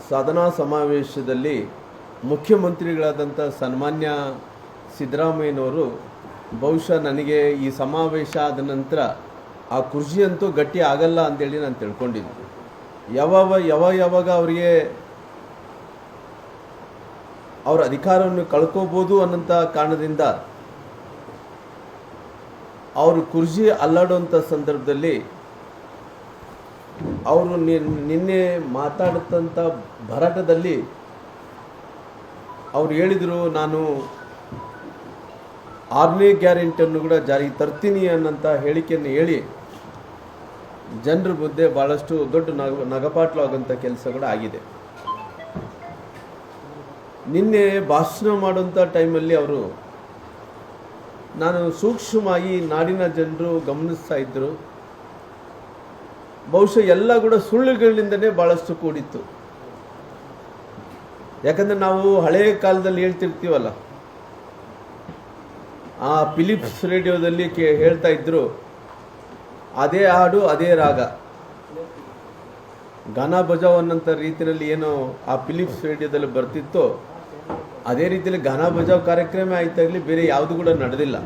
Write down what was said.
ಸಾಧನಾ ಸಮಾವೇಶದಲ್ಲಿ ಮುಖ್ಯಮಂತ್ರಿಗಳಾದಂಥ ಸನ್ಮಾನ್ಯ ಸಿದ್ದರಾಮಯ್ಯನವರು ಬಹುಶಃ ನನಗೆ ಈ ಸಮಾವೇಶ ಆದ ನಂತರ ಆ ಕುರ್ಚಿ ಅಂತೂ ಗಟ್ಟಿ ಆಗಲ್ಲ ಅಂತೇಳಿ ನಾನು ತಿಳ್ಕೊಂಡಿದ್ದೆ. ಯಾವಾಗ ಅವರಿಗೆ ಅವರ ಅಧಿಕಾರವನ್ನು ಕಳ್ಕೋಬೋದು ಅನ್ನೋಂಥ ಕಾರಣದಿಂದ ಅವರು ಕುರ್ಚಿ ಅಲ್ಲಾಡುವಂಥ ಸಂದರ್ಭದಲ್ಲಿ ಅವರು ನಿನ್ನೆ ಮಾತಾಡುತ್ತಂಥ ಭರಾಟದಲ್ಲಿ ಅವರು ಹೇಳಿದರು, ನಾನು 6ನೇ ಗ್ಯಾರಂಟಿಯನ್ನು ಕೂಡ ಜಾರಿಗೆ ತರ್ತೀನಿ ಅನ್ನೋಂಥ ಹೇಳಿಕೆಯನ್ನು ಹೇಳಿ ಜನರ ಮುಂದೆ ಭಾಳಷ್ಟು ದೊಡ್ಡ ನಗಪಾಟ್ಲು ಆಗೋಂಥ ಕೆಲಸ ಕೂಡ ಆಗಿದೆ. ನಿನ್ನೆ ಭಾಷಣ ಮಾಡುವಂಥ ಟೈಮಲ್ಲಿ ಅವರು ನಾನು ಸೂಕ್ಷ್ಮವಾಗಿ ನಾಡಿನ ಜನರು ಗಮನಿಸ್ತಾ ಇದ್ದರು. ಬಹುಶಃ ಎಲ್ಲ ಕೂಡ ಸುಳ್ಳುಗಳಿಂದನೇ ಭಾಳಷ್ಟು ಕೂಡಿತ್ತು. ಯಾಕಂದರೆ ನಾವು ಹಳೆಯ ಕಾಲದಲ್ಲಿ ಹೇಳ್ತಿರ್ತೀವಲ್ಲ, ಆ ಫಿಲಿಪ್ಸ್ ರೇಡಿಯೋದಲ್ಲಿ ಹೇಳ್ತಾ ಇದ್ರು, ಅದೇ ಹಾಡು ಅದೇ ರಾಗ ಗಾನ ಬಜಾವ್ ಅನ್ನೋಂಥ ರೀತಿಯಲ್ಲಿ ಏನೋ ಆ ಫಿಲಿಪ್ಸ್ ರೇಡಿಯೋದಲ್ಲಿ ಬರ್ತಿತ್ತೋ ಅದೇ ರೀತಿಯಲ್ಲಿ ಗಾನ ಬಜಾವ್ ಕಾರ್ಯಕ್ರಮ ಆಯ್ತಾಗಲಿ ಬೇರೆ ಯಾವುದು ಕೂಡ ನಡೆದಿಲ್ಲ.